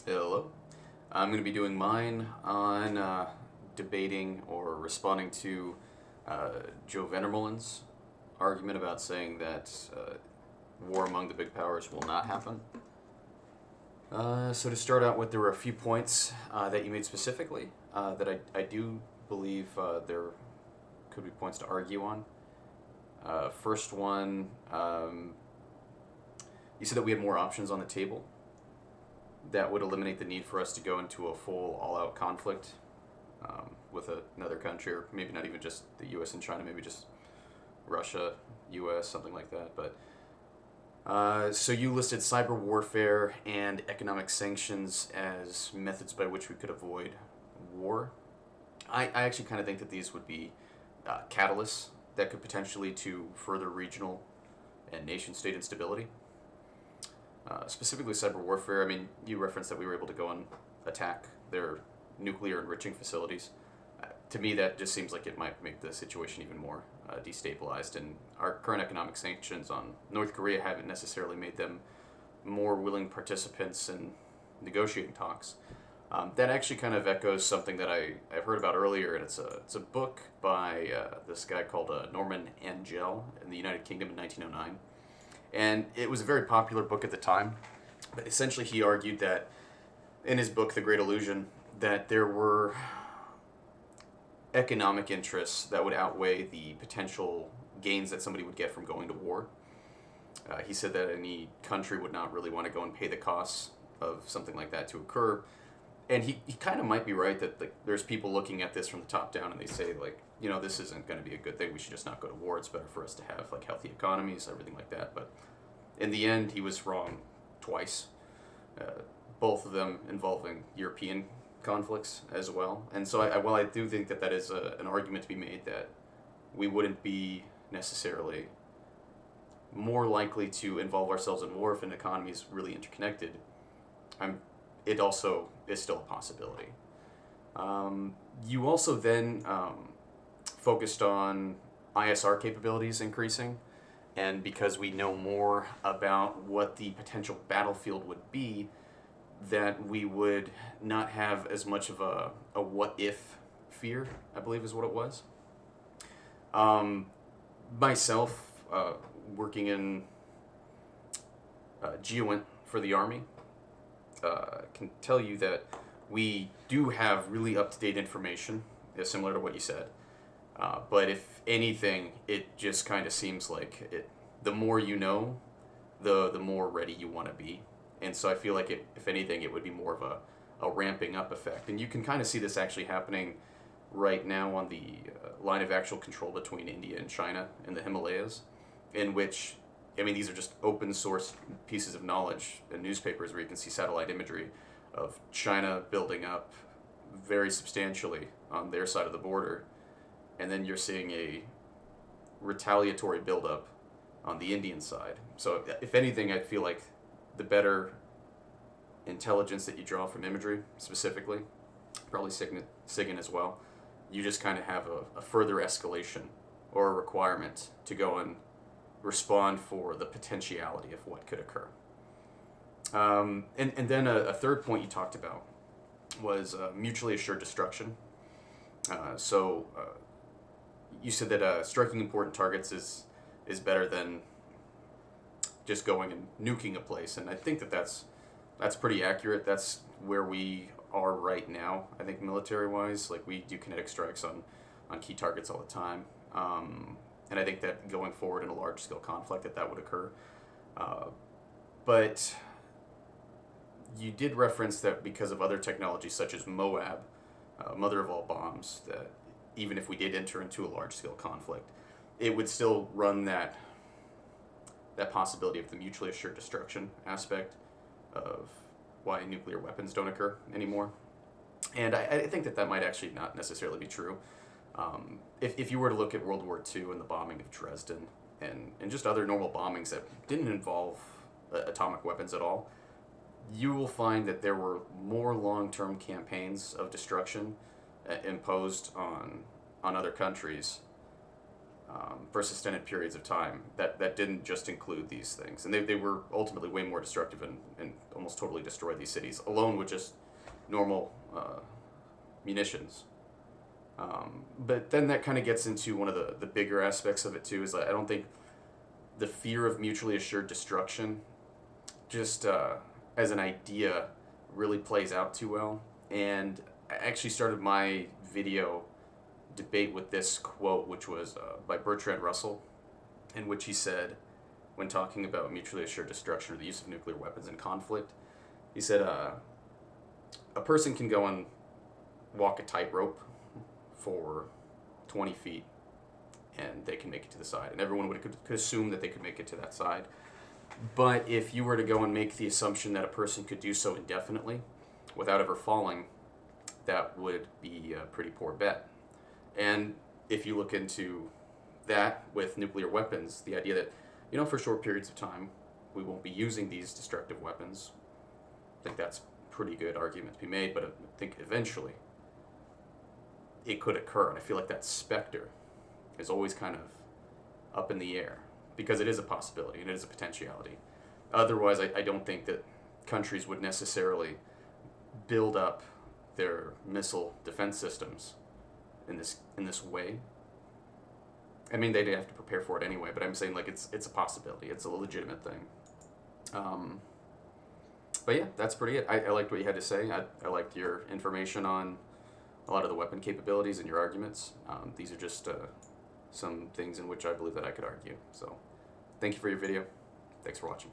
Hello. I'm going to be doing mine on debating or responding to Joe Vandermolen's argument about saying that war among the big powers will not happen. So to start out with, there were a few points that you made specifically that I do believe there could be points to argue on. First one, you said that we had more options on the table that would eliminate the need for us to go into a full all-out conflict with another country, or maybe not even just the U.S. and China, maybe just Russia, U.S., something like that. But so you listed cyber warfare and economic sanctions as methods by which we could avoid war. I actually kind of think that these would be catalysts that could potentially lead to further regional and nation-state instability. Specifically cyber warfare, I mean, you referenced that we were able to go and attack their nuclear enriching facilities. To me, that just seems like it might make the situation even more destabilized. And our current economic sanctions on North Korea haven't necessarily made them more willing participants in negotiating talks. That actually kind of echoes something that I heard about earlier, and it's a book by this guy called Norman Angell in the United Kingdom in 1909. And it was a very popular book at the time. But essentially, he argued that in his book, The Great Illusion, that there were economic interests that would outweigh the potential gains that somebody would get from going to war. He said that any country would not really want to go and pay the costs of something like that to occur. And he kind of might be right that there's people looking at this from the top down and they say, like, you know, this isn't going to be a good thing. We should just not go to war. It's better for us to have like healthy economies, everything like that. But in the end, he was wrong twice, both of them involving European conflicts as well. And so while I do think that is an argument to be made that we wouldn't be necessarily more likely to involve ourselves in war if an economy is really interconnected, it also is still a possibility. You also then focused on ISR capabilities increasing, and because we know more about what the potential battlefield would be, that we would not have as much of a what-if fear, I believe is what it was. Myself, working in GEOINT for the Army, can tell you that we do have really up-to-date information, similar to what you said. But if anything, it just kind of seems like the more you know, the more ready you want to be. And so I feel like if anything, it would be more of a ramping up effect. And you can kind of see this actually happening right now on the line of actual control between India and China in the Himalayas, in which, I mean, these are just open source pieces of knowledge in newspapers where you can see satellite imagery of China building up very substantially on their side of the border. And then you're seeing a retaliatory buildup on the Indian side. So if anything, I feel like the better intelligence that you draw from imagery specifically, probably SIGINT as well, you just kind of have a further escalation or a requirement to go and respond for the potentiality of what could occur. And then a third point you talked about was mutually assured destruction. So you said that striking important targets is better than just going and nuking a place, and I think that's pretty accurate. That's where we are right now. I think military-wise, like, we do kinetic strikes on key targets all the time, and I think that going forward in a large-scale conflict that would occur. But you did reference that because of other technologies such as MOAB, mother of all bombs, that even if we did enter into a large-scale conflict, it would still run that possibility of the mutually assured destruction aspect of why nuclear weapons don't occur anymore. And I think that might actually not necessarily be true. If you were to look at World War II and the bombing of Dresden and just other normal bombings that didn't involve atomic weapons at all, you will find that there were more long-term campaigns of destruction imposed on other countries for sustained periods of time that didn't just include these things. And they were ultimately way more destructive and almost totally destroyed these cities, alone with just normal munitions. But then that kind of gets into one of the bigger aspects of it too, is that I don't think the fear of mutually assured destruction just as an idea really plays out too well. And I actually started my video debate with this quote, which was by Bertrand Russell, in which he said, when talking about mutually assured destruction or the use of nuclear weapons in conflict, he said, a person can go and walk a tightrope for 20 feet and they can make it to the side, and everyone could assume that they could make it to that side. But if you were to go and make the assumption that a person could do so indefinitely without ever falling, that would be a pretty poor bet. And if you look into that with nuclear weapons, the idea that, for short periods of time, we won't be using these destructive weapons, I think that's a pretty good argument to be made, but I think eventually it could occur. And I feel like that specter is always kind of up in the air, because it is a possibility and it is a potentiality. Otherwise, I don't think that countries would necessarily build up their missile defense systems in this way. I mean, they'd have to prepare for it anyway, but I'm saying, like, it's a possibility. It's a legitimate thing. But yeah, that's pretty it. I liked what you had to say. I liked your information on a lot of the weapon capabilities and your arguments. These are just some things in which I believe that I could argue. So thank you for your video. Thanks for watching.